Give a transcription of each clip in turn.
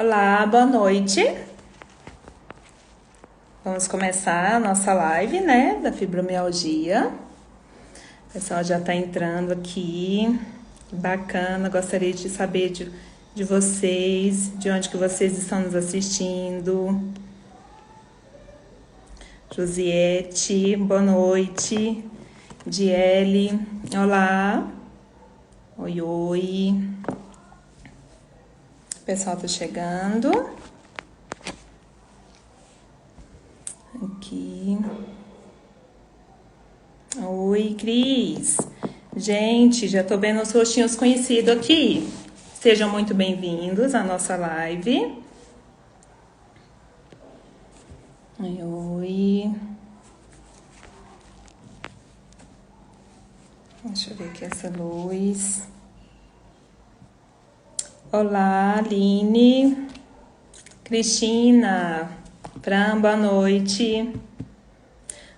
Olá, boa noite. Vamos começar a nossa live, né, da fibromialgia. O pessoal já está entrando aqui. Que bacana, gostaria de saber de vocês, de onde que vocês estão nos assistindo. Josiette, boa noite. Diele, olá. Oi, oi. O pessoal tá chegando. Aqui. Oi, Cris. Gente, já tô vendo os rostinhos conhecidos aqui. Sejam muito bem-vindos à nossa live. Oi, oi. Deixa eu ver aqui essa luz. Olá, Aline. Cristina. Fran, boa noite.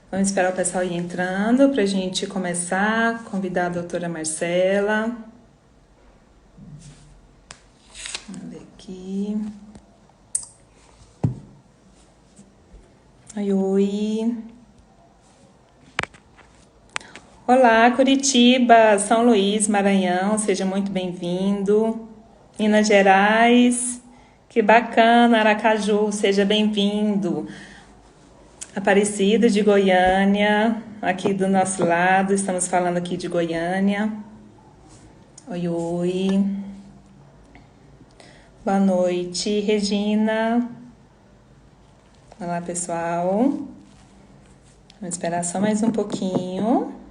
Vamos esperar o pessoal ir entrando para a gente começar. Convidar a doutora Marcela. Vamos ver aqui. Oi, oi. Olá, Curitiba, São Luís, Maranhão, seja muito bem-vindo. Minas Gerais, que bacana, Aracaju, seja bem-vindo. Aparecida de Goiânia, aqui do nosso lado, estamos falando aqui de Goiânia. Oi, oi. Boa noite, Regina. Olá, pessoal. Vamos esperar só mais um pouquinho.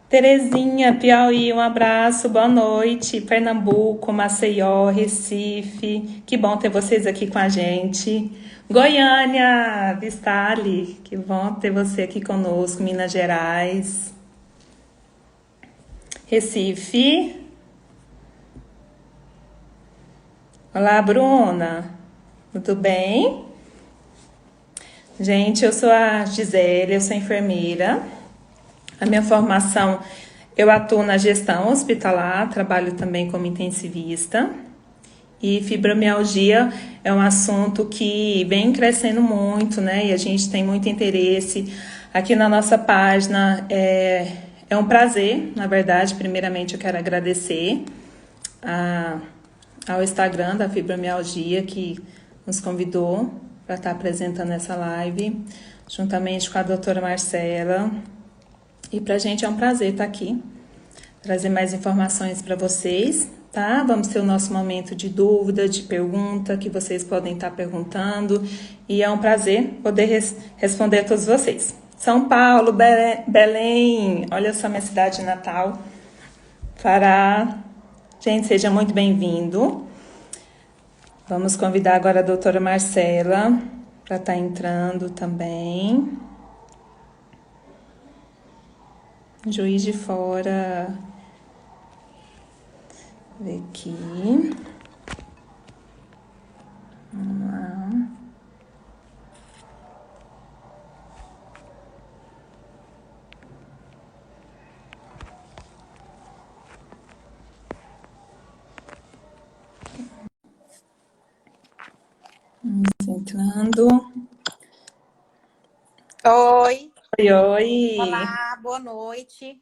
Terezinha, Piauí, um abraço, boa noite. Pernambuco, Maceió, Recife, que bom ter vocês aqui com a gente. Goiânia, Vistale, que bom ter você aqui conosco. Minas Gerais, Recife. Olá, Bruna, tudo bem? Gente, eu sou a Gisele, eu sou enfermeira. A minha formação, eu atuo na gestão hospitalar, trabalho também como intensivista. E fibromialgia é um assunto que vem crescendo muito, né? E a gente tem muito interesse aqui na nossa página. É um prazer, na verdade. Primeiramente, eu quero agradecer ao Instagram da Fibromialgia, que nos convidou para estar apresentando essa live, juntamente com a doutora Marcela. E para a gente é um prazer estar aqui, trazer mais informações para vocês, tá? Vamos ter o nosso momento de dúvida, de pergunta, que vocês podem estar perguntando. E é um prazer poder responder a todos vocês. São Paulo, Belém, olha só minha cidade natal, Pará. Gente, seja muito bem-vindo. Vamos convidar agora a doutora Marcela para estar entrando também. Juiz de Fora. Ver aqui. Vamos lá. Vamos entrando. Oi, Oi, oi. olá, boa noite.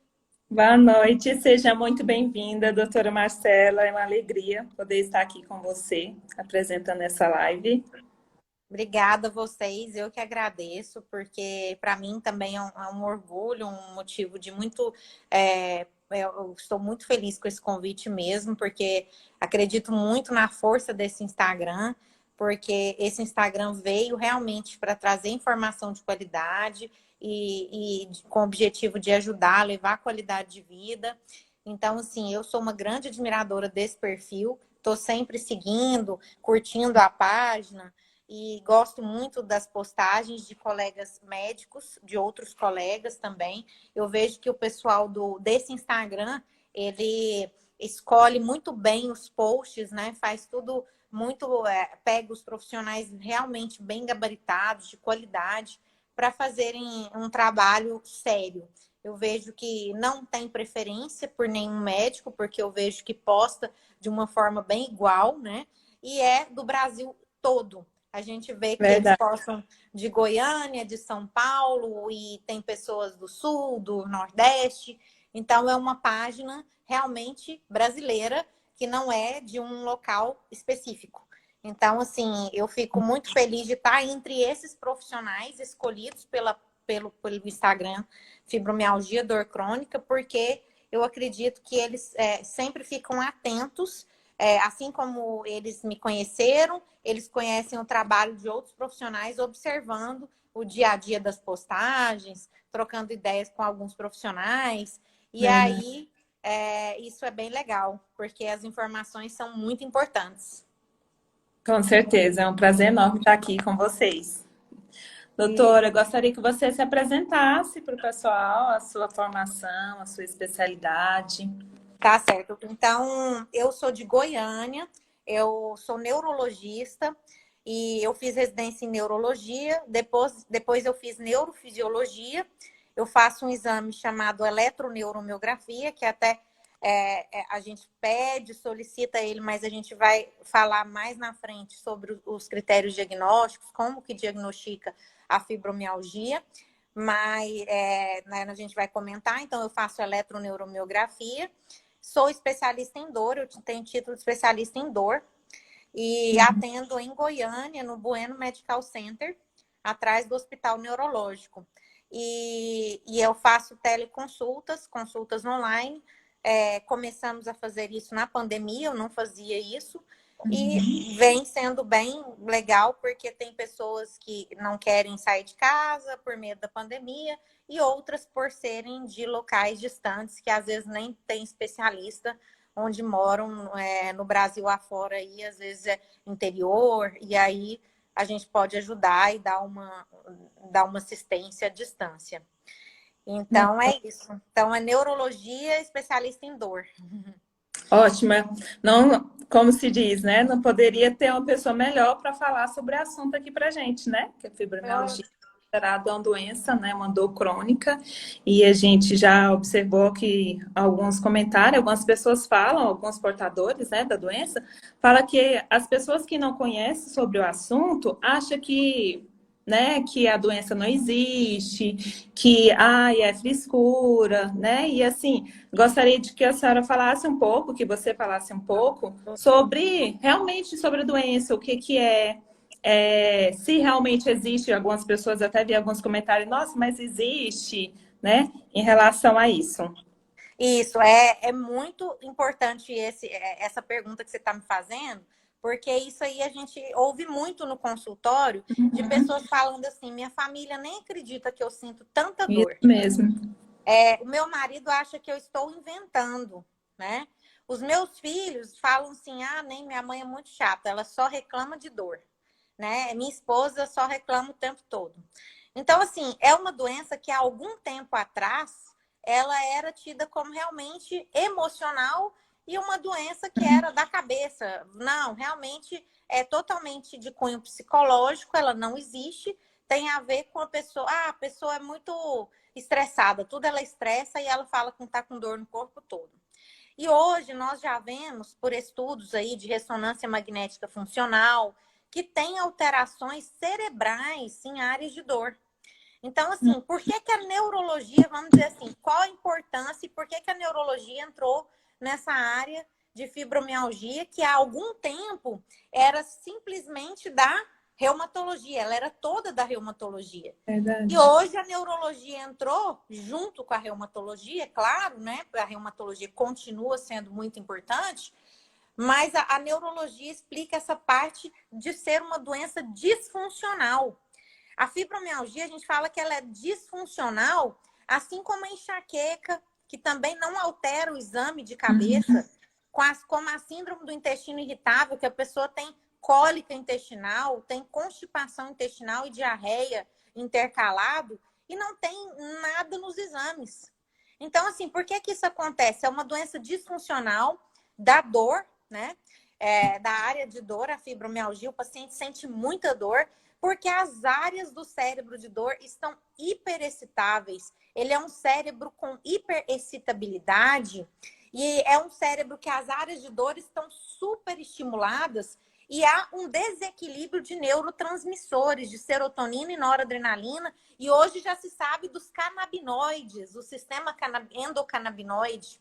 Boa noite, seja muito bem-vinda, doutora Marcela. É uma alegria poder estar aqui com você, apresentando essa live. Obrigada a vocês, eu que agradeço, porque para mim também é um orgulho, um motivo de muito. Eu estou muito feliz com esse convite mesmo, porque acredito muito na força desse Instagram, porque esse Instagram veio realmente para trazer informação de qualidade com o objetivo de ajudar a levar a qualidade de vida. Então, assim, eu sou uma grande admiradora desse perfil, estou sempre seguindo, curtindo a página e gosto muito das postagens de colegas médicos, de outros colegas também. Eu vejo que o pessoal desse Instagram, ele escolhe muito bem os posts, né? Faz tudo muito, pega os profissionais realmente bem gabaritados, de qualidade, para fazerem um trabalho sério. Eu vejo que não tem preferência por nenhum médico, porque eu vejo que posta de uma forma bem igual, né? e é do Brasil todo. A gente vê que eles Verdade. postam de Goiânia, de São Paulo, e tem pessoas do Sul, do Nordeste. Então, é uma página realmente brasileira, que não é de um local específico. Então, assim, eu fico muito feliz de estar entre esses profissionais escolhidos pelo Instagram Fibromialgia Dor Crônica, porque eu acredito que eles sempre ficam atentos, assim como eles me conheceram, eles conhecem o trabalho de outros profissionais, observando o dia a dia das postagens, trocando ideias com alguns profissionais. E Verdade. aí, isso é bem legal, porque as informações são muito importantes. Com certeza, é um prazer enorme estar aqui com vocês. E Doutora, eu gostaria que você se apresentasse para o pessoal, a sua formação, a sua especialidade. tá certo. Então, eu sou de Goiânia, eu sou neurologista e eu fiz residência em neurologia, depois eu fiz neurofisiologia, eu faço um exame chamado eletroneuromiografia, que até a gente pede, solicita ele, mas a gente vai falar mais na frente sobre os critérios diagnósticos, como que diagnostica a fibromialgia, mas né, a gente vai comentar. Então, eu faço eletroneuromiografia, sou especialista em dor, eu tenho título de especialista em dor e atendo em Goiânia, no Bueno Medical Center, atrás do Hospital Neurológico. E eu faço teleconsultas, consultas online. Começamos a fazer isso na pandemia, eu não fazia isso. E vem sendo bem legal, porque tem pessoas que não querem sair de casa por medo da pandemia, e outras por serem de locais distantes, que às vezes nem tem especialista, onde moram no Brasil afora, e às vezes é interior, e aí a gente pode ajudar e dar uma assistência à distância. Então, é isso. Então, é neurologia, especialista em dor. Ótima. Não, como se diz, né? Não poderia ter uma pessoa melhor para falar sobre o assunto aqui para gente, né? Que a fibromialgia é uma doença, né? Uma dor crônica. E a gente já observou que alguns comentários, algumas pessoas falam, alguns portadores, né, da doença, fala que as pessoas que não conhecem sobre o assunto acham que, né, que a doença não existe, que é frescura, né? E assim, gostaria de que a senhora falasse um pouco, que você falasse um pouco sobre realmente sobre a doença, o que que se realmente existe. Algumas pessoas até vi alguns comentários, nossa, mas existe, né? Em relação a isso. Isso, é muito importante essa pergunta que você está me fazendo, porque isso aí a gente ouve muito no consultório de pessoas falando assim: minha família nem acredita que eu sinto tanta Isso dor. mesmo. O meu marido acha que eu estou inventando, né? Os meus filhos falam assim: ah, nem minha mãe é muito chata, ela só reclama de dor, né? Minha esposa só reclama o tempo todo. Então, assim, é uma doença que há algum tempo atrás ela era tida como realmente emocional e uma doença que era da cabeça. Não, realmente é totalmente de cunho psicológico, ela não existe, tem a ver com a pessoa. Ah, a pessoa é muito estressada, tudo ela estressa e ela fala que está com dor no corpo todo. E hoje nós já vemos, por estudos aí de ressonância magnética funcional, que tem alterações cerebrais em áreas de dor. Então, assim, por que que a neurologia, vamos dizer assim, qual a importância e por que que a neurologia entrou nessa área de fibromialgia, que há algum tempo era simplesmente da reumatologia, ela era toda da reumatologia. E Verdade. hoje a neurologia entrou junto com a reumatologia, claro, né? A reumatologia continua sendo muito importante, mas a neurologia explica essa parte de ser uma doença disfuncional. A fibromialgia, a gente fala que ela é disfuncional, assim como a enxaqueca, que também não altera o exame de cabeça, como a síndrome do intestino irritável, que a pessoa tem cólica intestinal, tem constipação intestinal e diarreia intercalado, e não tem nada nos exames. Então, assim, por que que isso acontece? É uma doença disfuncional da dor, né? Da área de dor, a fibromialgia, o paciente sente muita dor, porque as áreas do cérebro de dor estão hiperexcitáveis. Ele é um cérebro com hiperexcitabilidade e é um cérebro que as áreas de dor estão super estimuladas e há um desequilíbrio de neurotransmissores, de serotonina e noradrenalina, e hoje já se sabe dos canabinoides, o sistema endocannabinoide.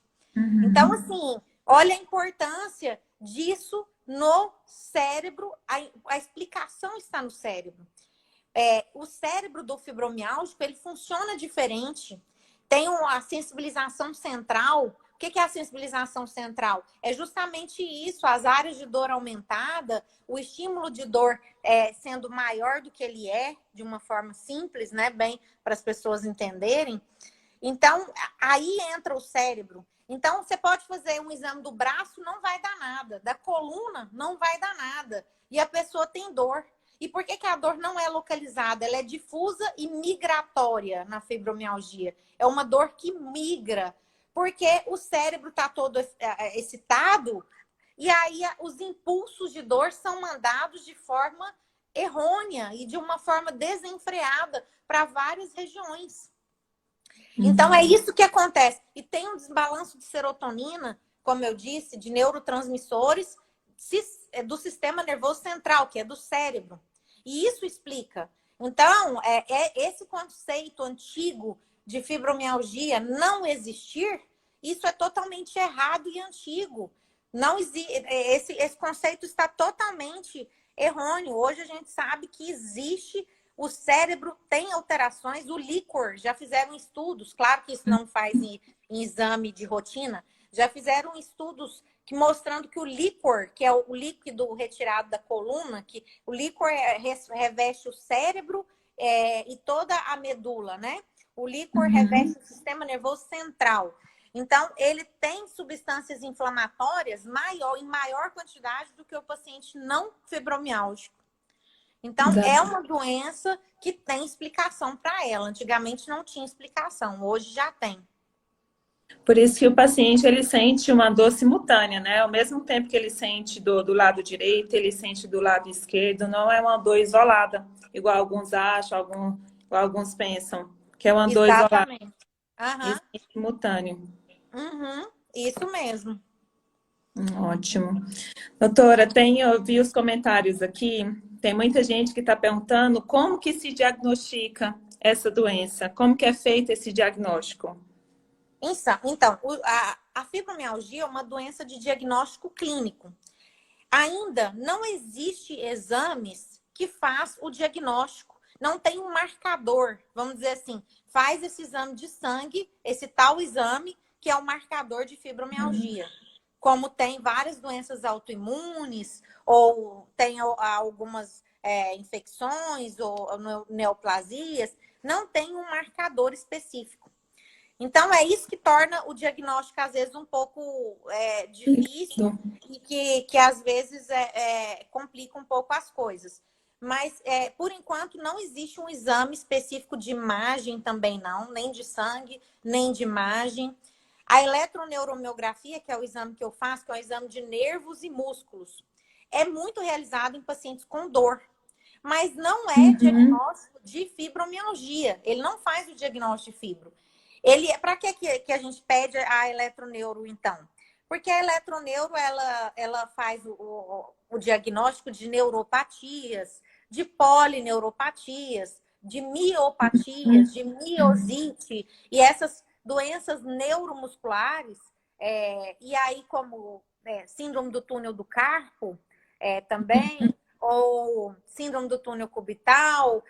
Então, assim, olha a importância disso no cérebro, a explicação está no cérebro. O cérebro do fibromialgico, ele funciona diferente. Tem a sensibilização central. O que é a sensibilização central? É justamente isso, as áreas de dor aumentada, o estímulo de dor sendo maior do que ele é, de uma forma simples, né? Bem, para as pessoas entenderem. Então, aí entra o cérebro. Então, você pode fazer um exame do braço, não vai dar nada. Da coluna, não vai dar nada. E a pessoa tem dor. E por que a dor não é localizada? Ela é difusa e migratória na fibromialgia. É uma dor que migra, porque o cérebro está todo excitado e aí os impulsos de dor são mandados de forma errônea e de uma forma desenfreada para várias regiões. Então, é isso que acontece. E tem um desbalanço de serotonina, como eu disse, de neurotransmissores do sistema nervoso central, que é do cérebro. E isso explica. Então, esse conceito antigo de fibromialgia não existir, isso é totalmente errado e antigo. Não esse conceito está totalmente errôneo. Hoje a gente sabe que existe, o cérebro tem alterações, o líquor, já fizeram estudos, claro que isso não faz em exame de rotina, já fizeram estudos mostrando que o líquor, que é o líquido retirado da coluna, que o líquor reveste o cérebro e toda a medula, né? O líquor reveste o sistema nervoso central. Então, ele tem substâncias inflamatórias em maior quantidade do que o paciente não fibromialgico. Então, é uma doença que tem explicação para ela. Antigamente não tinha explicação, hoje já tem. Por isso que o paciente, ele sente uma dor simultânea, né? Ao mesmo tempo que ele sente dor do lado direito, ele sente do lado esquerdo. Não é uma dor isolada, igual alguns acham, igual alguns pensam, que é uma dor isolada. Exatamente. Isso é simultâneo. Isso mesmo. Ótimo. Doutora, eu vi os comentários aqui. Tem muita gente que está perguntando como que se diagnostica essa doença, como que é feito esse diagnóstico. Então, a fibromialgia é uma doença de diagnóstico clínico. Ainda não existe exames que faz o diagnóstico. Não tem um marcador, vamos dizer assim, faz esse exame de sangue, esse tal exame, que é o marcador de fibromialgia. Como tem várias doenças autoimunes, ou tem algumas infecções, ou neoplasias, não tem um marcador específico. Então, é isso que torna o diagnóstico, às vezes, um pouco difícil e que às vezes, complica um pouco as coisas. Mas, por enquanto, não existe um exame específico de imagem também não, nem de sangue, nem de imagem. A eletroneuromiografia, que é o exame que eu faço, que é o exame de nervos e músculos, é muito realizado em pacientes com dor. Mas não é diagnóstico de fibromialgia. Ele não faz o diagnóstico de fibro. Para que a gente pede a eletroneuro, então? Porque a eletroneuro, ela faz o diagnóstico de neuropatias, de polineuropatias, de miopatias, de miosite, e essas doenças neuromusculares, e aí como síndrome do túnel do carpo, também, ou síndrome do túnel cubital,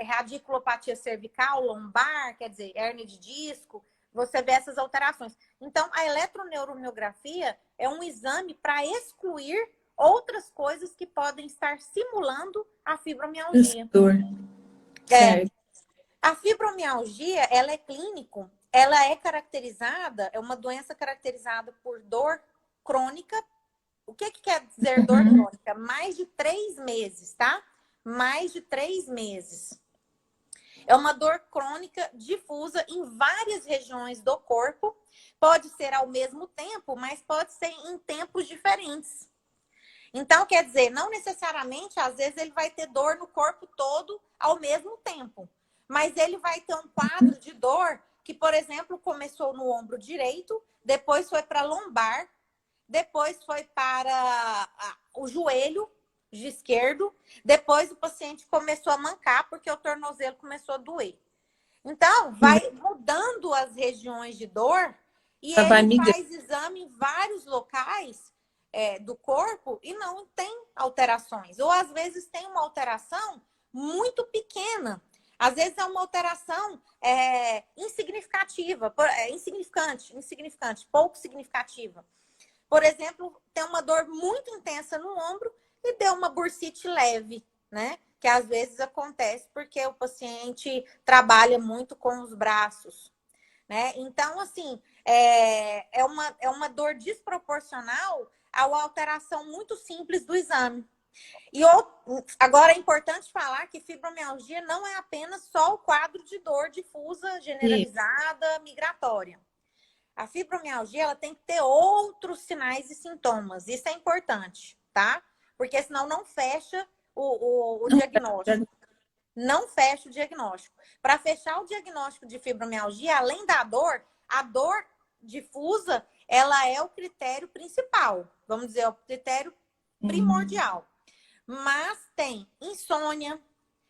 radiculopatia cervical, lombar, quer dizer, hérnia de disco, você vê essas alterações. Então, a eletroneuromiografia é um exame para excluir outras coisas que podem estar simulando a fibromialgia. A fibromialgia, ela é clínico, ela é caracterizada, é uma doença caracterizada por dor crônica. O que quer dizer dor crônica? Mais de 3 meses, tá? Mais de 3 meses. É uma dor crônica difusa em várias regiões do corpo. Pode ser ao mesmo tempo, mas pode ser em tempos diferentes. Então, quer dizer, não necessariamente, às vezes, ele vai ter dor no corpo todo ao mesmo tempo. Mas ele vai ter um quadro de dor que, por exemplo, começou no ombro direito, depois foi para a lombar, depois foi para o joelho, esquerdo. Depois o paciente começou a mancar porque o tornozelo começou a doer. Então, vai mudando as regiões de dor e Vai ele migrando. faz exame em vários locais do corpo e não tem alterações. Ou às vezes tem uma alteração muito pequena. Às vezes é uma alteração insignificativa, insignificante, pouco significativa. Por exemplo, tem uma dor muito intensa no ombro e deu uma bursite leve, né? Que às vezes acontece porque o paciente trabalha muito com os braços, né? Então, assim, é uma dor desproporcional a uma alteração muito simples do exame. E agora é importante falar que fibromialgia não é apenas só o quadro de dor difusa, generalizada, migratória. A fibromialgia ela tem que ter outros sinais e sintomas. Isso é importante, tá? Porque senão não fecha o diagnóstico. Não fecha o diagnóstico. Para fechar o diagnóstico de fibromialgia, além da dor, a dor difusa, ela é o critério principal. Vamos dizer, o critério primordial. Mas tem insônia,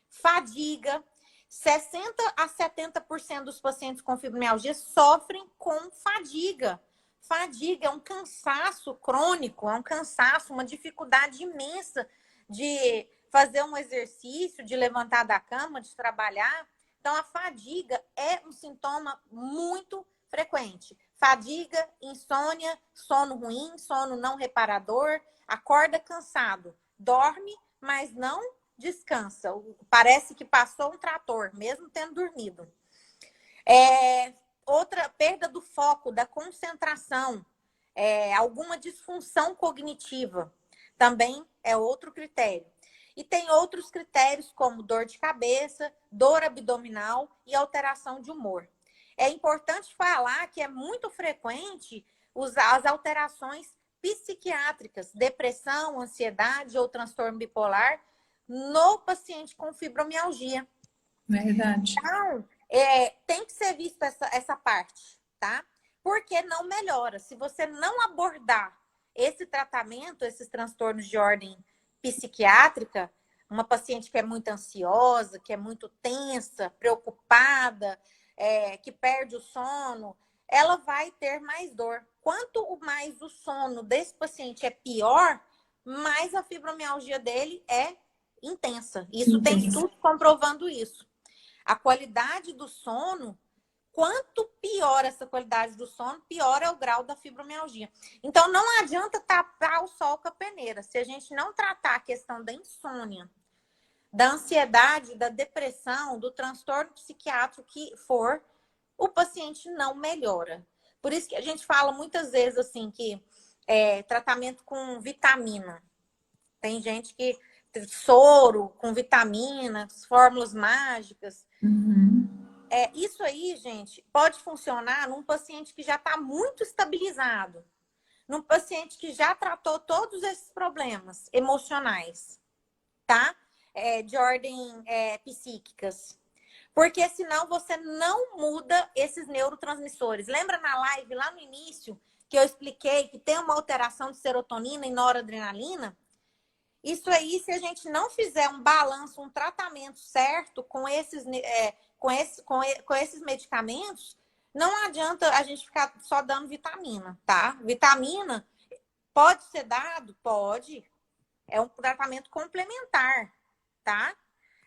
fadiga. 60 a 70% dos pacientes com fibromialgia sofrem com fadiga. Fadiga é um cansaço crônico, é um cansaço, uma dificuldade imensa de fazer um exercício, de levantar da cama, de trabalhar. Então, a fadiga é um sintoma muito frequente. Fadiga, insônia, sono ruim, sono não reparador, acorda cansado, dorme, mas não descansa. Parece que passou um trator, mesmo tendo dormido. Outra, perda do foco, da concentração, alguma disfunção cognitiva, também é outro critério. E tem outros critérios como dor de cabeça, dor abdominal e alteração de humor. É importante falar que é muito frequente as alterações psiquiátricas, depressão, ansiedade ou transtorno bipolar, no paciente com fibromialgia. Verdade. Então, tem que ser vista essa parte, tá? Porque não melhora. Se você não abordar esse tratamento, esses transtornos de ordem psiquiátrica, uma paciente que é muito ansiosa, que é muito tensa, preocupada, que perde o sono, ela vai ter mais dor. Quanto mais o sono desse paciente é pior, mais a fibromialgia dele é intensa. Isso tem estudos comprovando isso. A qualidade do sono, quanto pior essa qualidade do sono, pior é o grau da fibromialgia. Então, não adianta tapar o sol com a peneira. Se a gente não tratar a questão da insônia, da ansiedade, da depressão, do transtorno psiquiátrico que for, o paciente não melhora. Por isso que a gente fala muitas vezes assim que tratamento com vitamina. Tem gente que soro com vitaminas, fórmulas mágicas. Isso aí, gente, pode funcionar num paciente que já está muito estabilizado, num paciente que já tratou todos esses problemas emocionais, tá? De ordem psíquicas. Porque senão você não muda esses neurotransmissores. Lembra na live, lá no início, que eu expliquei que tem uma alteração de serotonina e noradrenalina? Isso aí, se a gente não fizer um balanço, um tratamento certo com esses, com esses medicamentos, não adianta a gente ficar só dando vitamina, tá? Vitamina pode ser dado? Pode. É um tratamento complementar, tá?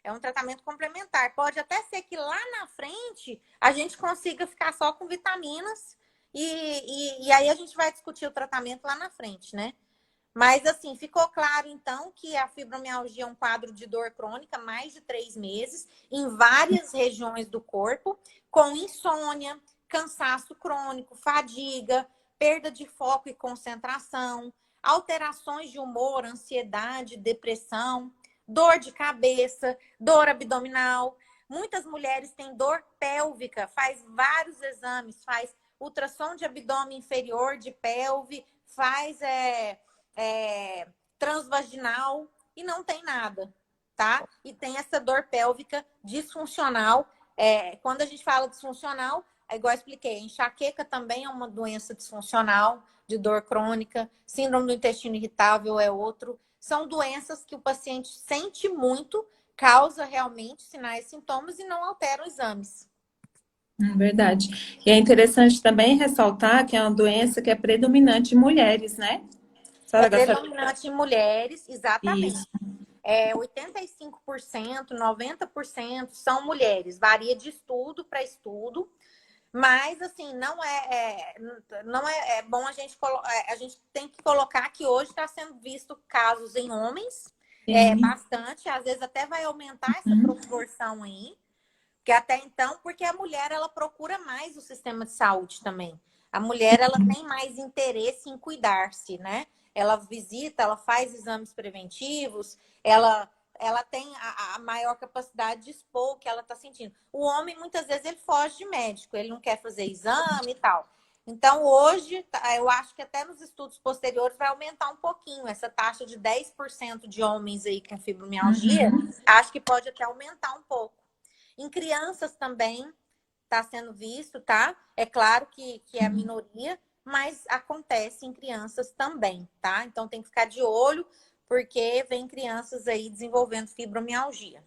É um tratamento complementar. Pode até ser que lá na frente a gente consiga ficar só com vitaminas e aí a gente vai discutir o tratamento lá na frente, né? Mas, assim, ficou claro, então, que a fibromialgia é um quadro de dor crônica mais de 3 meses, em várias regiões do corpo, com insônia, cansaço crônico, fadiga, perda de foco e concentração, alterações de humor, ansiedade, depressão, dor de cabeça, dor abdominal. Muitas mulheres têm dor pélvica, faz vários exames, faz ultrassom de abdômen inferior, de pelve, faz transvaginal e não tem nada, tá? E tem essa dor pélvica disfuncional. Quando a gente fala disfuncional, é igual eu expliquei, enxaqueca também é uma doença disfuncional de dor crônica, síndrome do intestino irritável é outro, são doenças que o paciente sente muito, causa realmente sinais e sintomas e não altera os exames. Verdade. E é interessante também ressaltar que é uma doença que é predominante em mulheres, né? A É senhora gostaria predominante em mulheres, exatamente. disso? 85%, 90% são mulheres. Varia de estudo para estudo. Mas, assim, não é bom a gente tem que colocar que hoje está sendo visto casos em homens, Sim. bastante, às vezes até vai aumentar essa Uhum. proporção aí, que até então, porque a mulher, ela procura mais o sistema de saúde também. A mulher, ela tem mais interesse em cuidar-se, né? Ela visita, ela faz exames preventivos, ela tem a maior capacidade de expor o que ela está sentindo. O homem, muitas vezes, ele foge de médico, ele não quer fazer exame e tal. Então, hoje, eu acho que até nos estudos posteriores vai aumentar um pouquinho essa taxa de 10% de homens aí com fibromialgia. Uhum. Acho que pode até aumentar um pouco. Em crianças também está sendo visto, tá? É claro que é a minoria, mas acontece em crianças também, tá? Então tem que ficar de olho, porque vem crianças aí desenvolvendo fibromialgia.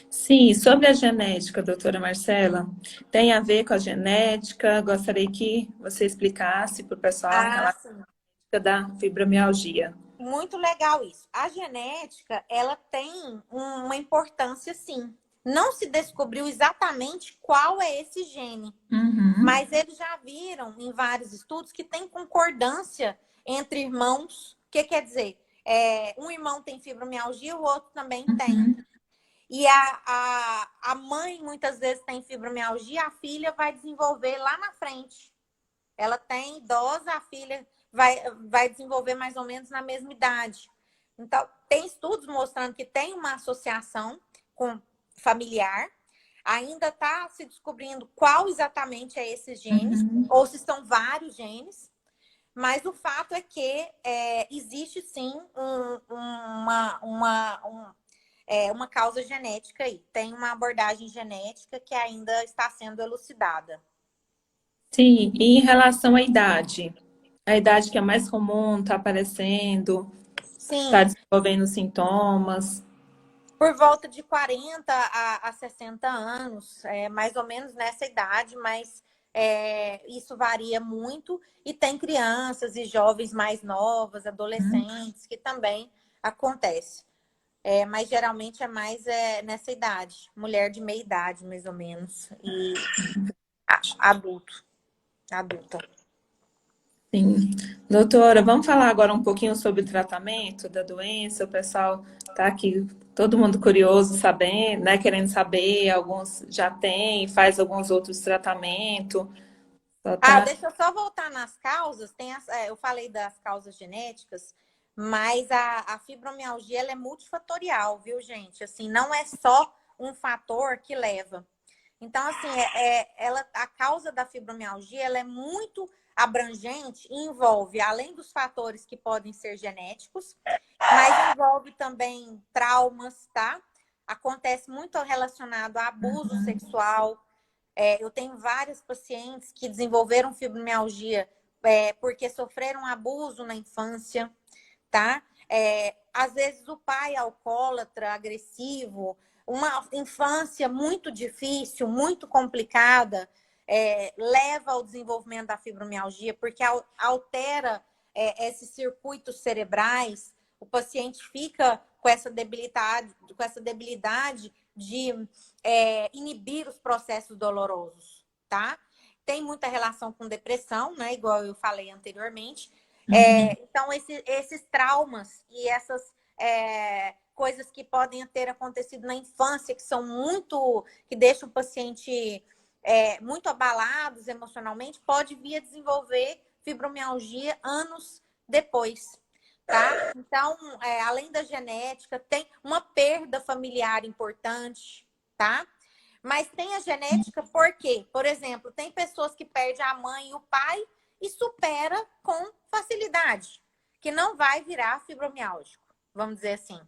Sim, sobre a genética, doutora Marcela, tem a ver com a genética? Gostaria que você explicasse para o pessoal em Ah, relação sim. da fibromialgia. Muito legal isso. A genética, ela tem uma importância, sim. Não se descobriu exatamente qual é esse gene, Uhum. mas eles já viram em vários estudos que tem concordância entre irmãos. O que quer dizer? Um irmão tem fibromialgia, o outro também tem. Uhum. E a mãe muitas vezes tem fibromialgia, a filha vai desenvolver lá na frente. Ela tem idosa, a filha vai desenvolver mais ou menos na mesma idade. Então, tem estudos mostrando que tem uma associação com familiar. Ainda está se descobrindo qual exatamente é esses genes, Uhum. ou se são vários genes. Mas o fato é que existe sim uma causa genética aí. Tem uma abordagem genética que ainda está sendo elucidada. Sim, e em relação à idade? A idade que é mais comum, está aparecendo, está Sim, desenvolvendo sintomas. por volta de 40 a 60 anos, mais ou menos nessa idade, mas isso varia muito. E tem crianças e jovens mais novas, adolescentes, que também acontece. Mas geralmente é mais nessa idade, mulher de meia idade, mais ou menos, e adulto, adulta. Sim. Doutora, vamos falar agora um pouquinho sobre o tratamento da doença. O pessoal está aqui, todo mundo curioso, sabendo, né, querendo saber. Alguns já têm, faz alguns outros tratamentos. Só tá. Deixa eu só voltar nas causas. Eu falei das causas genéticas, mas a fibromialgia ela é multifatorial, viu, gente? Assim, não é só um fator que leva. Então, assim, a causa da fibromialgia ela é muito abrangente e envolve, além dos fatores que podem ser genéticos, mas envolve também traumas, tá? Acontece muito relacionado a abuso sexual. Eu tenho várias pacientes que desenvolveram fibromialgia porque sofreram abuso na infância, tá? Às vezes o pai alcoólatra, agressivo, uma infância muito difícil, muito complicada, leva ao desenvolvimento da fibromialgia, porque altera esses circuitos cerebrais, o paciente fica com essa debilidade de inibir os processos dolorosos, tá? Tem muita relação com depressão, né? Igual eu falei anteriormente. Então, esses traumas e essas coisas que podem ter acontecido na infância, que deixam o paciente muito abalados emocionalmente, pode vir a desenvolver fibromialgia anos depois, tá? Então, além da genética, tem uma perda familiar importante, tá? Mas tem a genética por quê? Por exemplo, tem pessoas que perdem a mãe e o pai e supera com facilidade, que não vai virar fibromialgico, vamos dizer assim.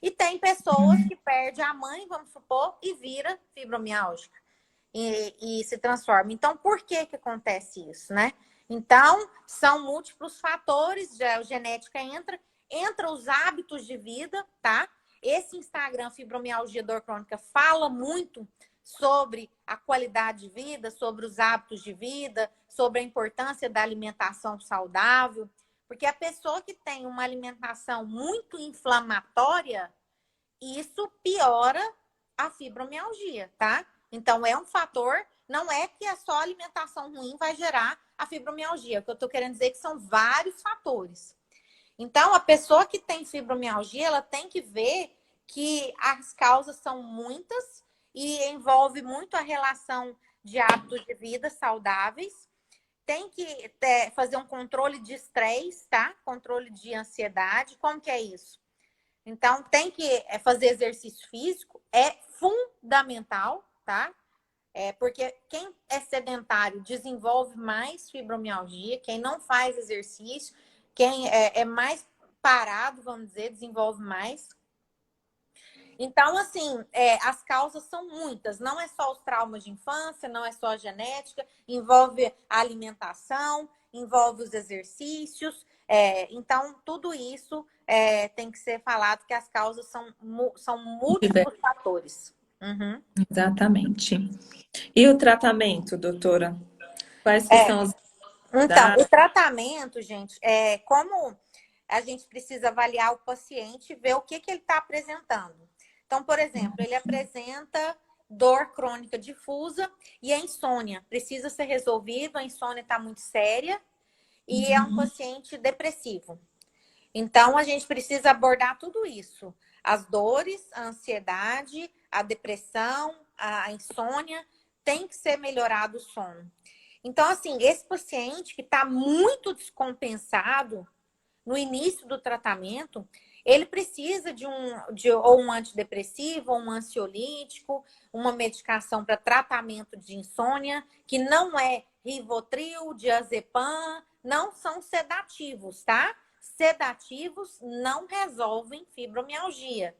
E tem pessoas que perdem a mãe, vamos supor, e vira fibromialgica e se transforma. Então, por que que acontece isso, né? Então, são múltiplos fatores, já a genética entra, entra os hábitos de vida, tá? Esse Instagram Fibromialgia Dor Crônica fala muito sobre a qualidade de vida, sobre os hábitos de vida, sobre a importância da alimentação saudável, porque a pessoa que tem uma alimentação muito inflamatória, isso piora a fibromialgia, tá? Então, é um fator, não é que a só alimentação ruim vai gerar a fibromialgia. O que eu tô querendo dizer é que são vários fatores. Então, a pessoa que tem fibromialgia, ela tem que ver que as causas são muitas e envolve muito a relação de hábitos de vida saudáveis. Tem que fazer um controle de estresse, tá? Controle de ansiedade. Como que é isso? Então, tem que fazer exercício físico, é fundamental, tá? Porque quem é sedentário desenvolve mais fibromialgia, quem não faz exercício, quem é mais parado, vamos dizer, desenvolve mais. Então, assim, as causas são muitas. Não é só os traumas de infância, não é só a genética, envolve a alimentação, envolve os exercícios. Então, tudo isso tem que ser falado que as causas são múltiplos fatores. Uhum. Exatamente. E o tratamento, doutora? Quais que são os... Então, o tratamento, gente, como a gente precisa avaliar o paciente e ver o que ele está apresentando. Então, por exemplo, ele apresenta dor crônica difusa e a insônia. Precisa ser resolvido, a insônia está muito séria e é um paciente depressivo. Então, a gente precisa abordar tudo isso. As dores, a ansiedade, a depressão, a insônia, tem que ser melhorado o sono. Então, assim, esse paciente que está muito descompensado no início do tratamento, ele precisa de ou um antidepressivo, ou um ansiolítico, uma medicação para tratamento de insônia, que não é Rivotril, diazepam, não são sedativos, tá? Sedativos não resolvem fibromialgia.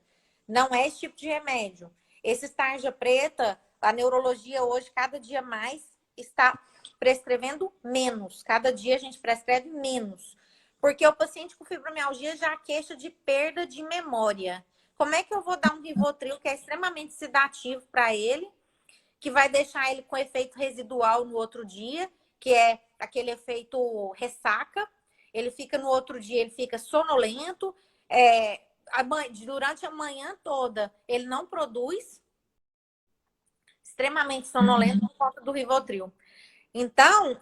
Não é esse tipo de remédio. Esse tarja preta, a neurologia hoje, cada dia mais, está prescrevendo menos. Cada dia a gente prescreve menos. Porque o paciente com fibromialgia já queixa de perda de memória. Como é que eu vou dar um Rivotril que é extremamente sedativo para ele, que vai deixar ele com efeito residual no outro dia, que é aquele efeito ressaca. Ele fica no outro dia, ele fica sonolento. Durante a manhã toda, ele não produz, extremamente sonolento por conta do Rivotril. Então,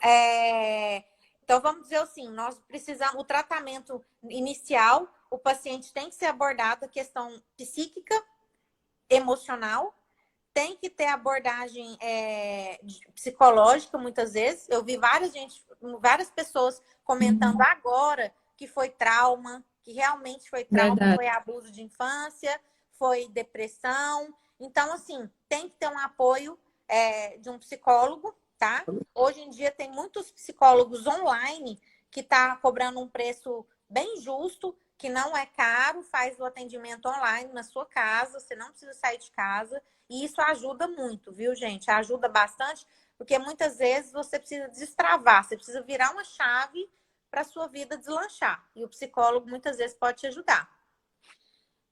vamos dizer assim, nós precisamos, o tratamento inicial, o paciente tem que ser abordado a questão psíquica, emocional, tem que ter abordagem psicológica, muitas vezes. Eu vi várias pessoas comentando agora que foi trauma, que realmente foi trauma, Verdade. foi abuso de infância, foi depressão. Então, assim, tem que ter um apoio de um psicólogo, tá? Hoje em dia tem muitos psicólogos online que tá cobrando um preço bem justo, que não é caro, faz o atendimento online na sua casa, você não precisa sair de casa. E isso ajuda muito, viu, gente? Ajuda bastante, porque muitas vezes você precisa destravar, você precisa virar uma chave para sua vida deslanchar. E o psicólogo muitas vezes pode te ajudar.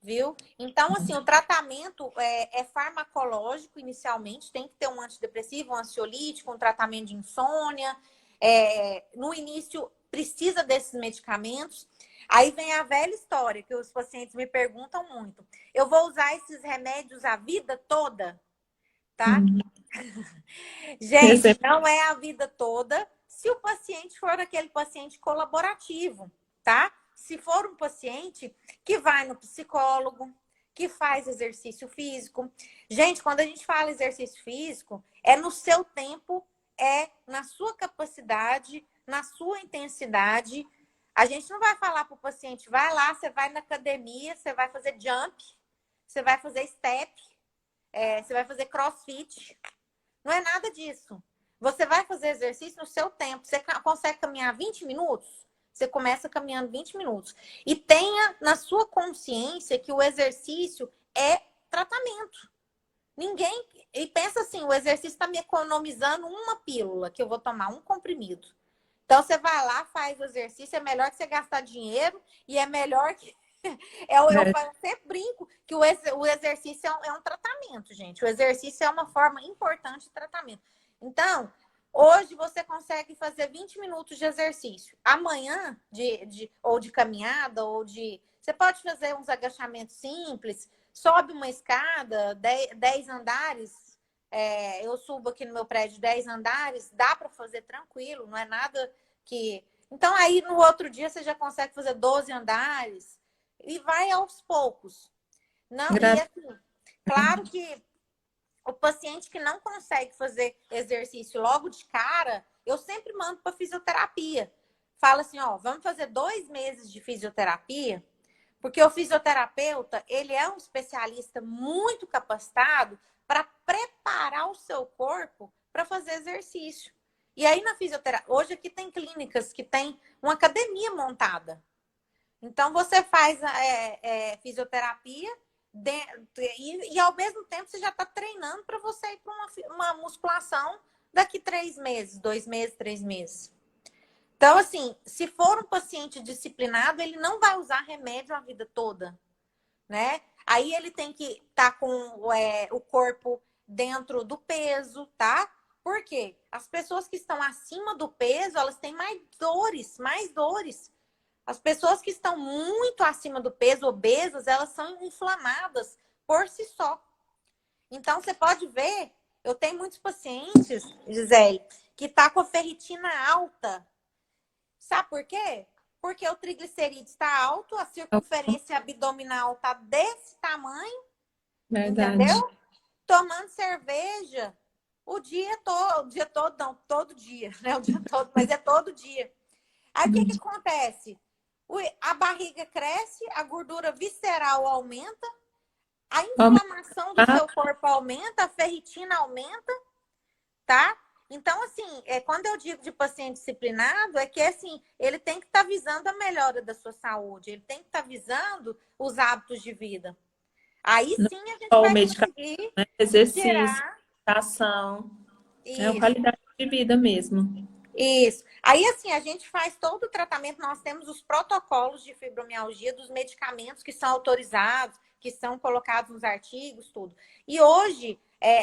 Viu? Então, assim, o tratamento é farmacológico inicialmente, tem que ter um antidepressivo, um ansiolítico, um tratamento de insônia. No início, precisa desses medicamentos. Aí vem a velha história que os pacientes me perguntam muito. Eu vou usar esses remédios a vida toda? Tá? Gente, não é a vida toda se o paciente for aquele paciente colaborativo, tá? Se for um paciente que vai no psicólogo, que faz exercício físico. Gente, quando a gente fala exercício físico, é no seu tempo, é na sua capacidade, na sua intensidade. A gente não vai falar para o paciente, vai lá, você vai na academia, você vai fazer jump, você vai fazer step, você vai fazer crossfit. Não é nada disso. Você vai fazer exercício no seu tempo. Você consegue caminhar 20 minutos? Você começa caminhando 20 minutos. E tenha na sua consciência que o exercício é tratamento. Ninguém... E pensa assim, o exercício está me economizando uma pílula, que eu vou tomar um comprimido. Então, você vai lá, faz o exercício, é melhor que você gastar dinheiro e é melhor que... sempre brinco que o exercício é um tratamento, gente. O exercício é uma forma importante de tratamento. Então, hoje você consegue fazer 20 minutos de exercício. Amanhã, ou de caminhada, ou de... Você pode fazer uns agachamentos simples, sobe uma escada, 10 andares. Eu subo aqui no meu prédio 10 andares, dá para fazer tranquilo, não é nada que... Então, aí no outro dia você já consegue fazer 12 andares e vai aos poucos. Não, e assim, claro que o paciente que não consegue fazer exercício logo de cara, eu sempre mando para fisioterapia. Fala assim, ó, vamos fazer 2 meses de fisioterapia, porque o fisioterapeuta, ele é um especialista muito capacitado para preparar o seu corpo para fazer exercício. E aí na fisioterapia, hoje aqui tem clínicas que tem uma academia montada. Então você faz fisioterapia e ao mesmo tempo você já está treinando para você ir para uma musculação daqui 3 meses, 2 meses, 3 meses. Então, assim, se for um paciente disciplinado, ele não vai usar remédio a vida toda, né? Aí ele tem que estar com o corpo dentro do peso, tá? Por quê? As pessoas que estão acima do peso, elas têm mais dores, mais dores. As pessoas que estão muito acima do peso, obesas, elas são inflamadas por si só. Então, você pode ver, eu tenho muitos pacientes, Gisele, que tá com a ferritina alta. Sabe por quê? Porque o triglicerídeo está alto, a circunferência abdominal tá desse tamanho, Verdade. entendeu? Tomando cerveja o dia todo, não, todo dia, né? O dia todo, mas é todo dia. Aí o que acontece? A barriga cresce, a gordura visceral aumenta, a inflamação do seu corpo aumenta, a ferritina aumenta, tá? Então, assim, quando eu digo de paciente disciplinado, é que assim, ele tem que estar visando a melhora da sua saúde, ele tem que estar visando os hábitos de vida. Aí sim a gente vai conseguir né? Exercício, tirar ação, é uma isso. qualidade de vida mesmo. Isso. Aí, assim, a gente faz todo o tratamento, nós temos os protocolos de fibromialgia dos medicamentos que são autorizados, que são colocados nos artigos, tudo. E hoje,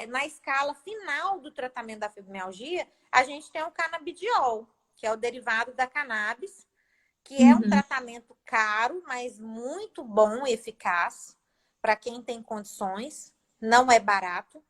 na escala final do tratamento da fibromialgia, a gente tem o canabidiol, que é o derivado da cannabis, que é um tratamento caro, mas muito bom e eficaz para quem tem condições, não é barato.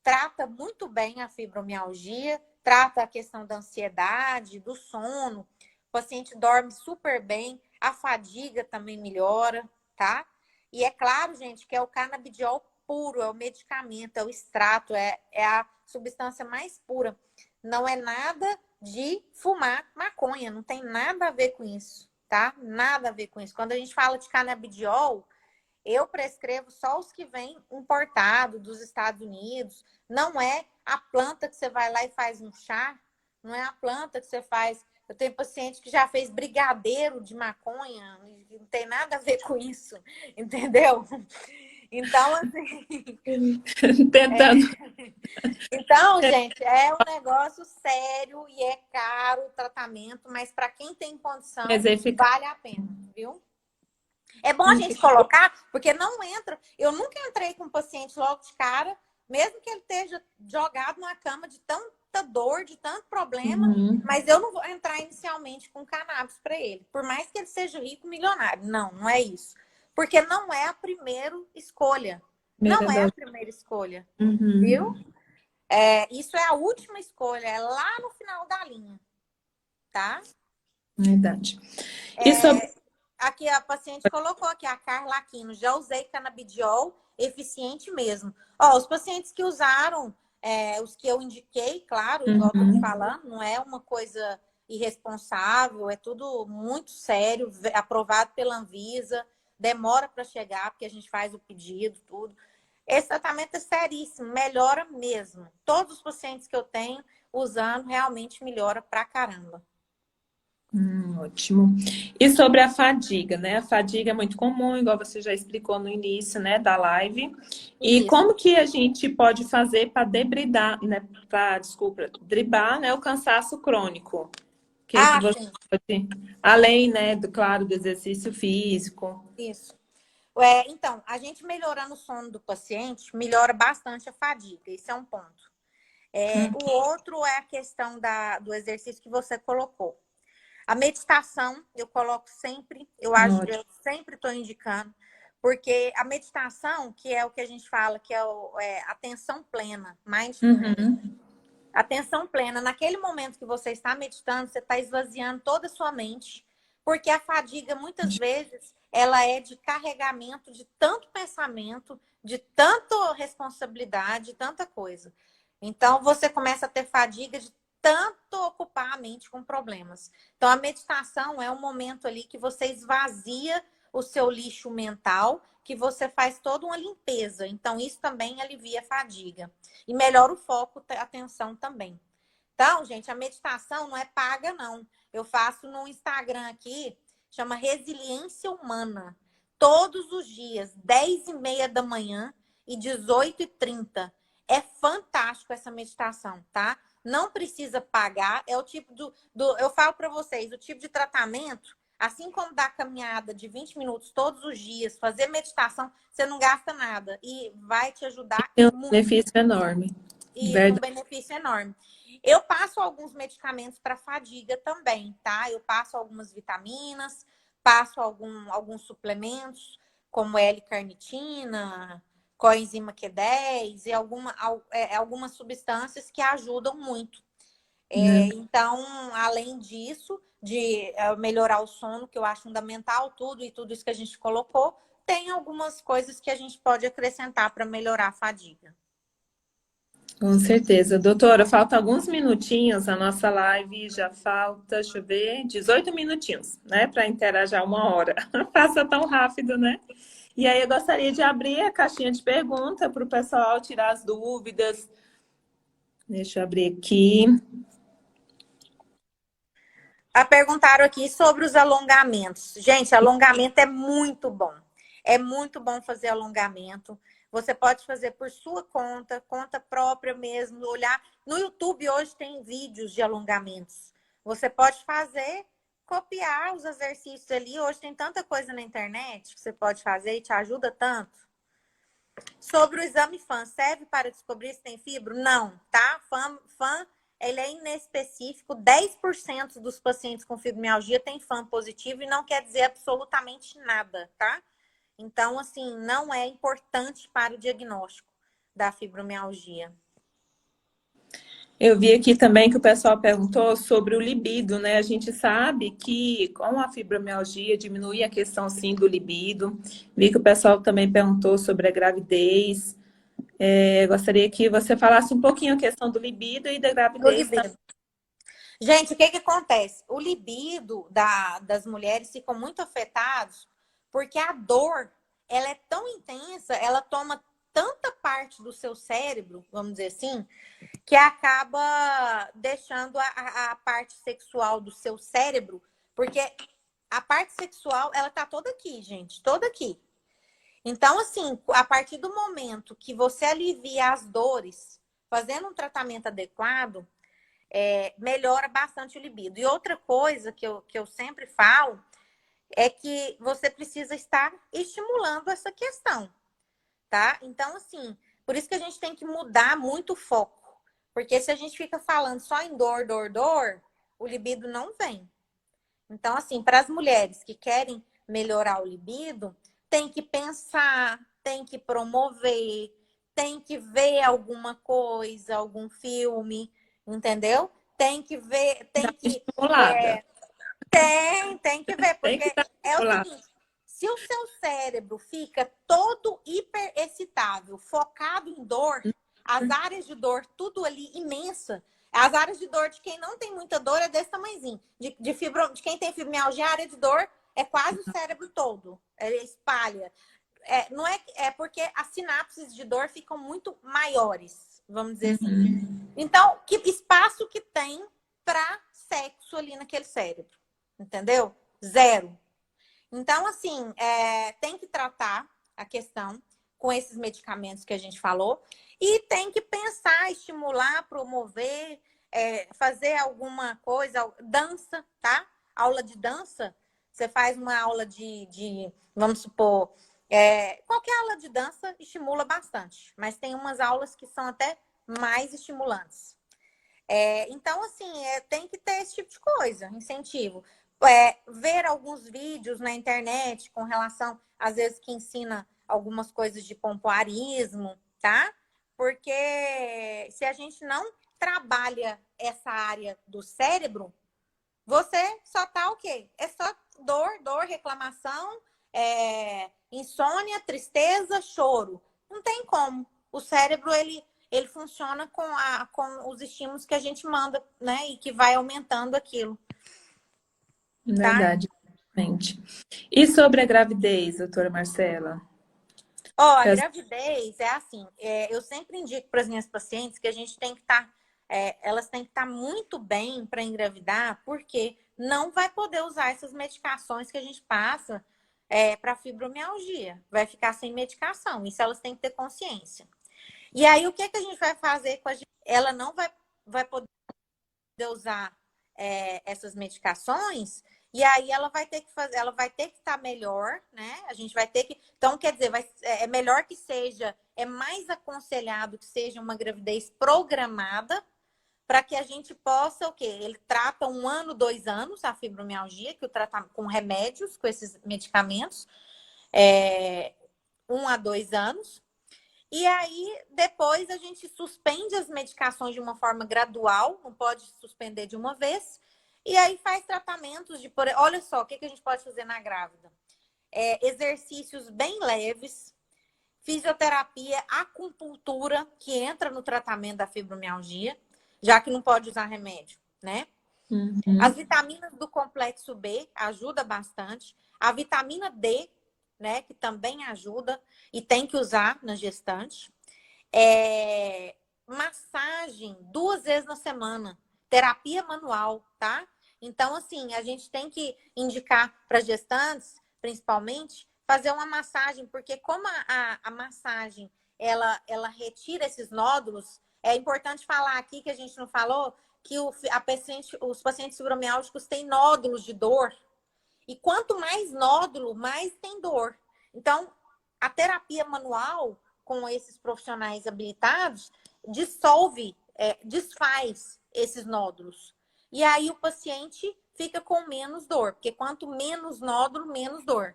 Trata muito bem a fibromialgia, trata a questão da ansiedade, do sono. O paciente dorme super bem, a fadiga também melhora, tá? E é claro, gente, que é o canabidiol puro, é o medicamento, é o extrato, é a substância mais pura. Não é nada de fumar maconha, não tem nada a ver com isso, tá? Nada a ver com isso. Quando a gente fala de canabidiol, eu prescrevo só os que vêm importado dos Estados Unidos. Não é a planta que você vai lá e faz um chá. Não é a planta que você faz. Eu tenho paciente que já fez brigadeiro de maconha. Não tem nada a ver com isso. Entendeu? Então, assim... Tentando. Então, gente, é um negócio sério e é caro o tratamento, mas para quem tem condição, Mas vale a pena, viu? É bom a gente colocar, porque não entra. Eu nunca entrei com um paciente logo de cara, mesmo que ele esteja jogado na cama de tanta dor, de tanto problema, mas eu não vou entrar inicialmente com cannabis para ele. Por mais que ele seja rico, milionário. Não, não é isso. Porque não é a primeira escolha. Não é a primeira escolha. Viu? Isso é a última escolha, é lá no final da linha. Tá? Verdade. E sobre... Aqui a paciente colocou aqui, a Carla Aquino, já usei canabidiol, eficiente mesmo. Ó, os pacientes que usaram, os que eu indiquei, claro, igual eu tô falando, não é uma coisa irresponsável, é tudo muito sério, aprovado pela Anvisa, demora para chegar, porque a gente faz o pedido, tudo. Esse tratamento é seríssimo, melhora mesmo. Todos os pacientes que eu tenho usando, realmente melhora pra caramba. Ótimo. E sobre a fadiga, né? A fadiga é muito comum, igual você já explicou no início, né, da live. E Isso. como que a gente pode fazer para debridar, né, driblar, né, o cansaço crônico? que você Sim, pode, além, né, do, claro, do exercício físico. isso. Então, a gente melhorando o sono do paciente, melhora bastante a fadiga. Esse é um ponto. O outro é a questão do exercício que você colocou. A meditação, eu coloco sempre, Ótimo. eu sempre estou indicando, porque a meditação, que é o que a gente fala, que é atenção plena, mindfulness. Uhum. Atenção plena, naquele momento que você está meditando, você está esvaziando toda a sua mente, porque a fadiga, muitas vezes, ela é de carregamento de tanto pensamento, de tanta responsabilidade, de tanta coisa. Então, você começa a ter fadiga de tanto ocupar a mente com problemas. Então, a meditação é um momento ali que você esvazia o seu lixo mental, que você faz toda uma limpeza. Então, isso também alivia a fadiga. E melhora o foco, a atenção também. Então, gente, a meditação não é paga, não. Eu faço no Instagram aqui, chama Resiliência Humana. Todos os dias, 10h30 da manhã e 18h30. É fantástico essa meditação, tá? Não precisa pagar. É o tipo eu falo para vocês, o tipo de tratamento, assim como dar caminhada de 20 minutos todos os dias, fazer meditação, você não gasta nada. E vai te ajudar Tem um muito. benefício enorme. Isso, um Verdade. benefício enorme. Eu passo alguns medicamentos para fadiga também, tá? Eu passo algumas vitaminas, passo alguns suplementos, como L-carnitina, coenzima Q10 e algumas substâncias que ajudam muito. Né? Então, além disso, de melhorar o sono, que eu acho fundamental, tudo isso que a gente colocou, tem algumas coisas que a gente pode acrescentar para melhorar a fadiga. Com certeza. Doutora, falta alguns minutinhos, a nossa live já falta, deixa eu ver, 18 minutinhos, né, para interar já 1 hora. Passa tão rápido, né? E aí eu gostaria de abrir a caixinha de pergunta para o pessoal tirar as dúvidas. Deixa eu abrir aqui. Perguntaram aqui sobre os alongamentos. Gente, alongamento é muito bom. É muito bom fazer alongamento. Você pode fazer por sua conta, conta própria mesmo, olhar. No YouTube hoje tem vídeos de alongamentos. Você pode fazer, copiar os exercícios ali. Hoje tem tanta coisa na internet que você pode fazer e te ajuda tanto. Sobre o exame FAM, serve para descobrir se tem fibro? Não, tá? FAM ele é inespecífico. 10% dos pacientes com fibromialgia têm FAM positivo e não quer dizer absolutamente nada, tá? Então, assim, não é importante para o diagnóstico da fibromialgia. Eu vi aqui também que o pessoal perguntou sobre o libido, né? A gente sabe que com a fibromialgia diminui a questão, sim, do libido. Vi que o pessoal também perguntou sobre a gravidez. Gostaria que você falasse um pouquinho a questão do libido e da O gravidez também. libido. Gente, o que acontece? O libido das mulheres ficam muito afetados porque a dor, ela é tão intensa, ela toma tanta parte do seu cérebro, vamos dizer assim, que acaba deixando a parte sexual do seu cérebro, porque a parte sexual, ela tá toda aqui, gente, toda aqui. Então, assim, a partir do momento que você alivia as dores, fazendo um tratamento adequado, melhora bastante o libido. E outra coisa que eu sempre falo é que você precisa estar estimulando essa questão, tá? Então, assim, por isso que a gente tem que mudar muito o foco. Porque se a gente fica falando só em dor, dor, dor, o libido não vem. Então, assim, para as mulheres que querem melhorar o libido, tem que pensar, tem que promover, tem que ver alguma coisa, algum filme, entendeu? Tem que ver, Dar tem uma que. estimulada. é, tem que ver, Tem porque que dar é o uma estimulada. seguinte: se o seu cérebro fica todo hiperexcitável, focado em dor, as áreas de dor, tudo ali imensa. As áreas de dor de quem não tem muita dor é desse tamanhozinho. De quem tem fibromialgia, a área de dor é quase o cérebro todo. Ele espalha. Não é porque as sinapses de dor ficam muito maiores, vamos dizer assim. Então, que espaço que tem para sexo ali naquele cérebro? Entendeu? Zero. Então, assim, tem que tratar a questão com esses medicamentos que a gente falou e tem que pensar, estimular, promover, fazer alguma coisa, dança, tá? Aula de dança, você faz uma aula vamos supor, qualquer aula de dança estimula bastante, mas tem umas aulas que são até mais estimulantes. Então, assim, tem que ter esse tipo de coisa, incentivo. Ver alguns vídeos na internet com relação, às vezes, que ensina algumas coisas de pompoarismo, tá? Porque se a gente não trabalha essa área do cérebro, você só tá o quê? É só dor, reclamação, insônia, tristeza, choro. Não tem como. O cérebro, ele funciona com os estímulos que a gente manda, né? E que vai aumentando aquilo, tá? Verdade, realmente. E sobre a gravidez, doutora Marcela? Ó, a gravidez é assim, eu sempre indico para as minhas pacientes que a gente tem que estar, elas têm que estar muito bem para engravidar, porque não vai poder usar essas medicações que a gente passa para fibromialgia. Vai ficar sem medicação. Isso elas têm que ter consciência. E aí, o que que a gente vai fazer com a gente? Ela não vai poder usar essas medicações, e aí ela vai ter que fazer, ela vai ter que estar melhor, né? A gente vai ter que. Então, quer dizer, é melhor que seja, é mais aconselhado que seja uma gravidez programada, para que a gente possa, o quê? Ele trata 1 ano, 2 anos a fibromialgia, que o tratamento com remédios, com esses medicamentos, 1 a 2 anos. E aí, depois, a gente suspende as medicações de uma forma gradual, não pode suspender de uma vez. E aí faz tratamentos de... Olha só, o que a gente pode fazer na grávida? Exercícios bem leves, fisioterapia, acupuntura, que entra no tratamento da fibromialgia, já que não pode usar remédio, né? Uhum. As vitaminas do complexo B ajuda bastante. A vitamina D, né, que também ajuda e tem que usar na gestante. Massagem 2 vezes na semana. Terapia manual, tá? Então, assim, a gente tem que indicar para gestantes, principalmente, fazer uma massagem, porque como a massagem, ela retira esses nódulos, é importante falar aqui, que a gente não falou, que os pacientes fibromialgicos têm nódulos de dor. E quanto mais nódulo, mais tem dor. Então, a terapia manual com esses profissionais habilitados dissolve, desfaz esses nódulos. E aí o paciente fica com menos dor, porque quanto menos nódulo, menos dor,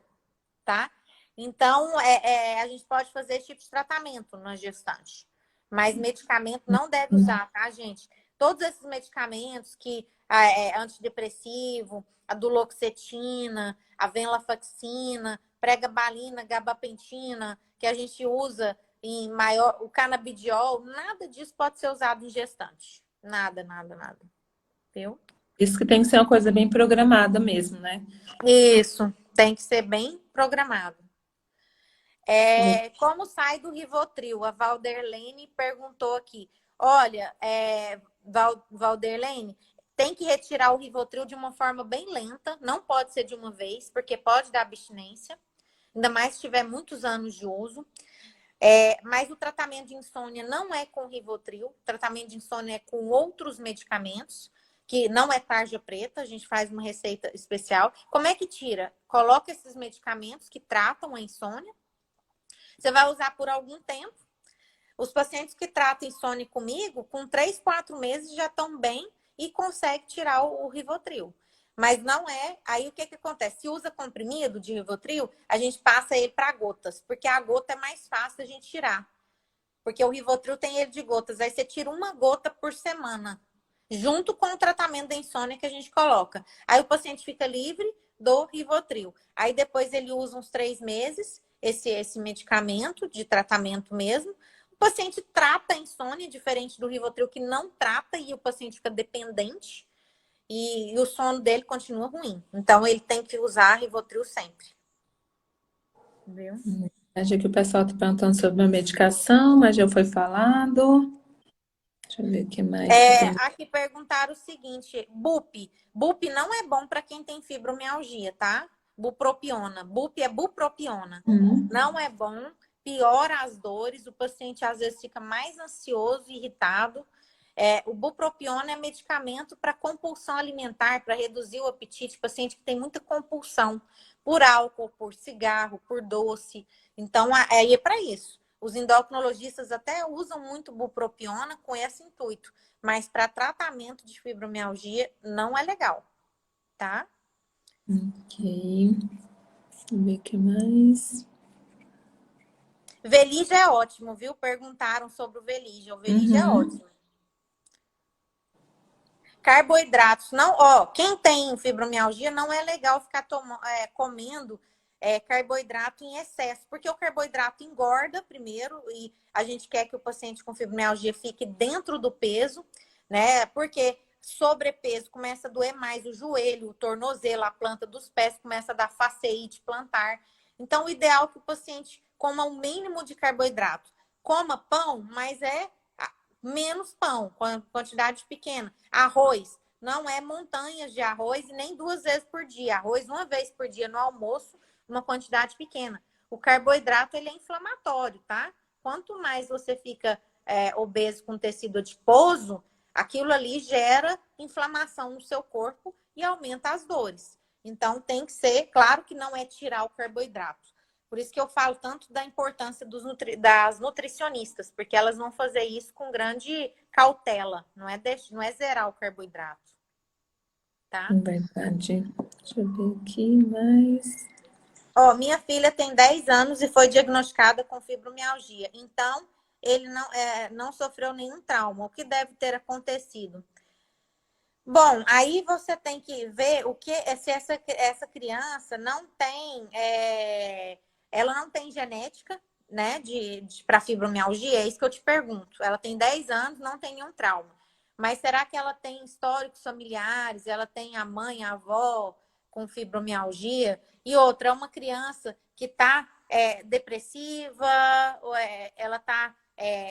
tá? Então, a gente pode fazer esse tipo de tratamento na gestante. Mas medicamento não deve usar, tá, gente? Todos esses medicamentos que antidepressivo, a duloxetina, a venlafaxina, pregabalina, gabapentina, que a gente usa em maior, o canabidiol, nada disso pode ser usado em gestante. Nada, nada, nada. Viu? Isso que tem que ser uma coisa bem programada mesmo, né? Isso, tem que ser bem programado. Como sai do Rivotril? A Valderlene perguntou aqui. Olha, Valderlene, tem que retirar o Rivotril de uma forma bem lenta, não pode ser de uma vez, porque pode dar abstinência, ainda mais se tiver muitos anos de uso. Mas o tratamento de insônia não é com Rivotril, o tratamento de insônia é com outros medicamentos, que não é tarja preta, a gente faz uma receita especial. Como é que tira? Coloca esses medicamentos que tratam a insônia, você vai usar por algum tempo. Os pacientes que tratam insônia comigo, com 3, 4 meses já estão bem e conseguem tirar o Rivotril. Mas não é. Aí o que acontece? Se usa comprimido de Rivotril, a gente passa ele para gotas, porque a gota é mais fácil a gente tirar. Porque o Rivotril tem ele de gotas. Aí você tira 1 gota por semana, junto com o tratamento da insônia que a gente coloca. Aí o paciente fica livre do Rivotril. Aí depois ele usa uns 3 meses esse medicamento de tratamento mesmo. O paciente trata a insônia, diferente do Rivotril, que não trata e o paciente fica dependente e o sono dele continua ruim. Então, ele tem que usar Rivotril sempre. Viu? Acho que o pessoal está perguntando sobre a medicação, mas já foi falado. Deixa eu ver o que mais que tem. Aqui perguntaram o seguinte, BUP. BUP não é bom para quem tem fibromialgia, tá? Bupropiona. BUP é bupropiona. Não é bom, piora as dores, o paciente às vezes fica mais ansioso, irritado. O bupropiona é medicamento para compulsão alimentar, para reduzir o apetite, paciente que tem muita compulsão por álcool, por cigarro, por doce. Então, é para isso. Os endocrinologistas até usam muito bupropiona com esse intuito, mas para tratamento de fibromialgia não é legal, tá? Ok. Vamos ver o que mais. Velija é ótimo, viu? Perguntaram sobre o Velija. O Velija é ótimo. Carboidratos. Não, quem tem fibromialgia não é legal ficar comendo carboidrato em excesso, porque o carboidrato engorda primeiro e a gente quer que o paciente com fibromialgia fique dentro do peso, né? Porque sobrepeso começa a doer mais o joelho, o tornozelo, a planta dos pés começa a dar faceite plantar. Então, o ideal é que o paciente coma o mínimo de carboidrato. Coma pão, mas menos pão, quantidade pequena. Arroz, não é montanhas de arroz e nem 2 vezes por dia. Arroz 1 vez por dia no almoço, uma quantidade pequena. O carboidrato, ele é inflamatório, tá? Quanto mais você fica obeso com tecido adiposo, aquilo ali gera inflamação no seu corpo e aumenta as dores. Então, tem que ser, claro que não é tirar o carboidrato. Por isso que eu falo tanto da importância das nutricionistas, porque elas vão fazer isso com grande cautela, não é zerar o carboidrato, tá? Verdade. Deixa eu ver aqui mais. Minha filha tem 10 anos e foi diagnosticada com fibromialgia. Então, ele não sofreu nenhum trauma. O que deve ter acontecido? Bom, aí você tem que ver se essa criança não tem, ela não tem genética, né, para fibromialgia, é isso que eu te pergunto. Ela tem 10 anos, não tem nenhum trauma. Mas será que ela tem históricos familiares? Ela tem a mãe, a avó com fibromialgia? E outra, é uma criança que está depressiva, ela está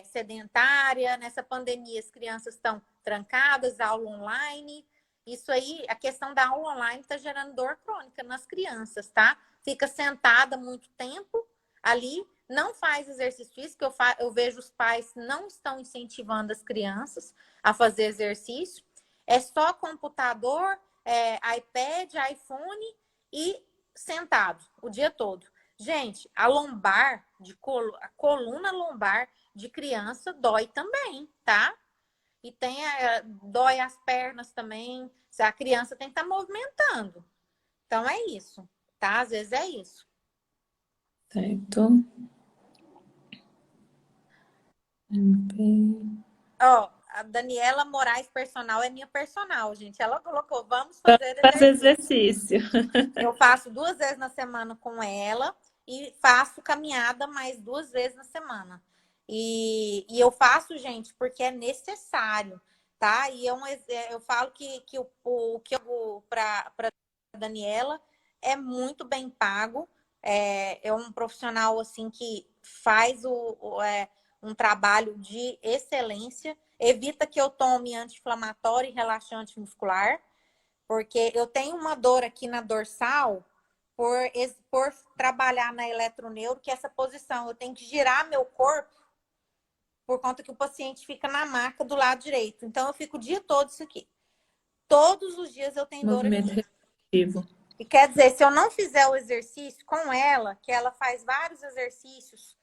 sedentária. Nessa pandemia, as crianças estão trancadas, aula online. Isso aí, a questão da aula online está gerando dor crônica nas crianças, tá? Fica sentada muito tempo ali, não faz exercício físico. Eu vejo os pais não estão incentivando as crianças a fazer exercício. É só computador, iPad, iPhone e sentado o dia todo. Gente, a lombar, a coluna lombar de criança dói também, tá? E dói as pernas também. A criança tem que estar movimentando. Então é isso, tá? Às vezes é isso. Certo. A Daniela Moraes personal é minha personal, gente. Ela colocou, vamos Vamos fazer fazer exercício. exercício. Eu faço 2 vezes na semana com ela e faço caminhada mais 2 vezes na semana. E eu faço, gente, porque é necessário, tá? E eu falo que o que eu para Daniela é muito bem pago. É um profissional assim que faz um trabalho de excelência. Evita que eu tome anti-inflamatório e relaxante muscular, porque eu tenho uma dor aqui na dorsal por trabalhar na eletroneuro, que é essa posição. Eu tenho que girar meu corpo por conta que o paciente fica na maca do lado direito. Então, eu fico o dia todo isso aqui. Todos os dias eu tenho dor Movimento aqui. repetitivo. E quer dizer, se eu não fizer o exercício com ela, que ela faz vários exercícios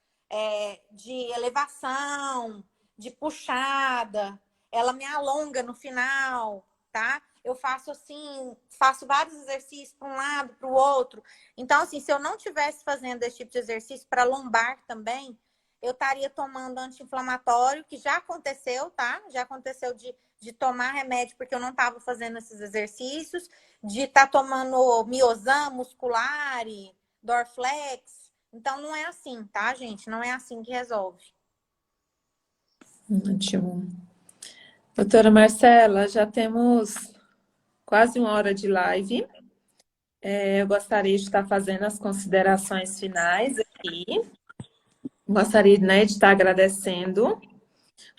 de elevação, de puxada, ela me alonga no final, tá? Eu faço assim, faço vários exercícios para um lado, para o outro. Então, assim, se eu não tivesse fazendo esse tipo de exercício para lombar também, eu estaria tomando anti-inflamatório, que já aconteceu, tá? Já aconteceu de tomar remédio porque eu não estava fazendo esses exercícios, de estar tomando Miosan muscular, Dorflex. Então, não é assim, tá, gente? Não é assim que resolve. Ótimo. Doutora Marcela, já temos quase 1 hora de live. Eu gostaria de estar fazendo as considerações finais aqui. Gostaria, né, de estar agradecendo.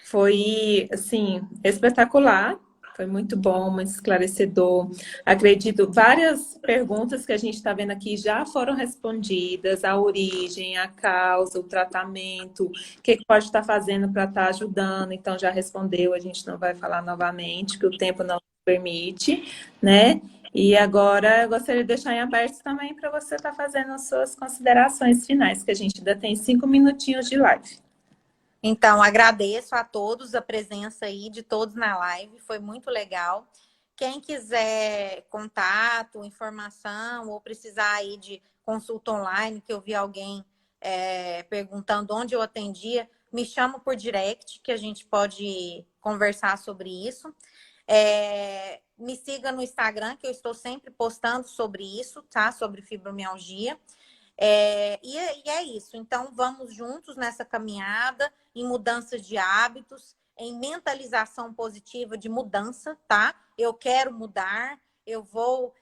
Foi, assim, espetacular Foi muito bom, muito esclarecedor. Acredito, várias perguntas que a gente está vendo aqui já foram respondidas, a origem, a causa, o tratamento, o que pode estar fazendo para estar ajudando. Então, já respondeu, a gente não vai falar novamente, que o tempo não permite, né? E agora eu gostaria de deixar em aberto também para você estar fazendo as suas considerações finais, que a gente ainda tem 5 minutinhos de live. Então, agradeço a todos a presença aí de todos na live, foi muito legal. Quem quiser contato, informação ou precisar aí de consulta online, que eu vi alguém perguntando onde eu atendia, me chama por direct, que a gente pode conversar sobre isso. Me siga no Instagram, que eu estou sempre postando sobre isso, tá? Sobre fibromialgia. E é isso. Então, vamos juntos nessa caminhada, em mudanças de hábitos, em mentalização positiva de mudança, tá? Eu quero mudar, eu vou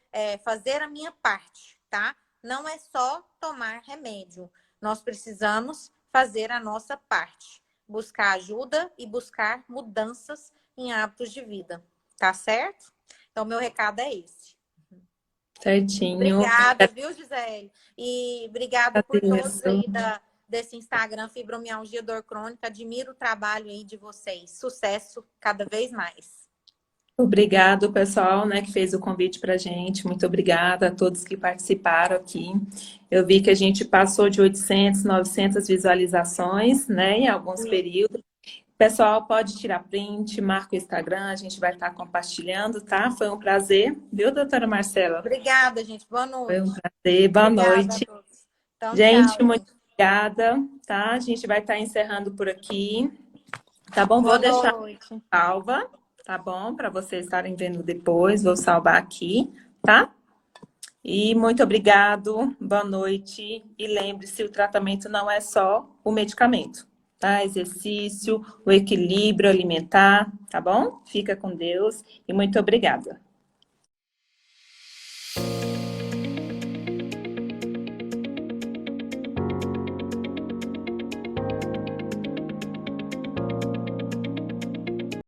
fazer a minha parte, tá? Não é só tomar remédio. Nós precisamos fazer a nossa parte. Buscar ajuda e buscar mudanças em hábitos de vida. Tá certo? Então, meu recado é esse. Certinho. Obrigada, viu, Gisele? E obrigada por todos Agradeço. aí desse Instagram Fibromialgia Dor Crônica. Admiro o trabalho aí de vocês. Sucesso cada vez mais. Obrigado, pessoal, né, que fez o convite para a gente. Muito obrigada a todos que participaram aqui. Eu vi que a gente passou de 800, 900 visualizações, né, em alguns períodos. Pessoal, pode tirar print, marca o Instagram, a gente vai estar compartilhando, tá? Foi um prazer, viu, doutora Marcela? Obrigada, gente. Boa noite. Foi um prazer, boa Obrigada noite. a todos. Então, Gente, tchau, muito gente. obrigada, tá? A gente vai estar encerrando por aqui, tá bom? Boa Vou deixar noite. salva, tá bom? Para vocês estarem vendo depois, vou salvar aqui, tá? E muito obrigado, boa noite. E lembre-se, o tratamento não é só o medicamento, tá? Exercício, o equilíbrio alimentar, tá bom? Fica com Deus e muito obrigada.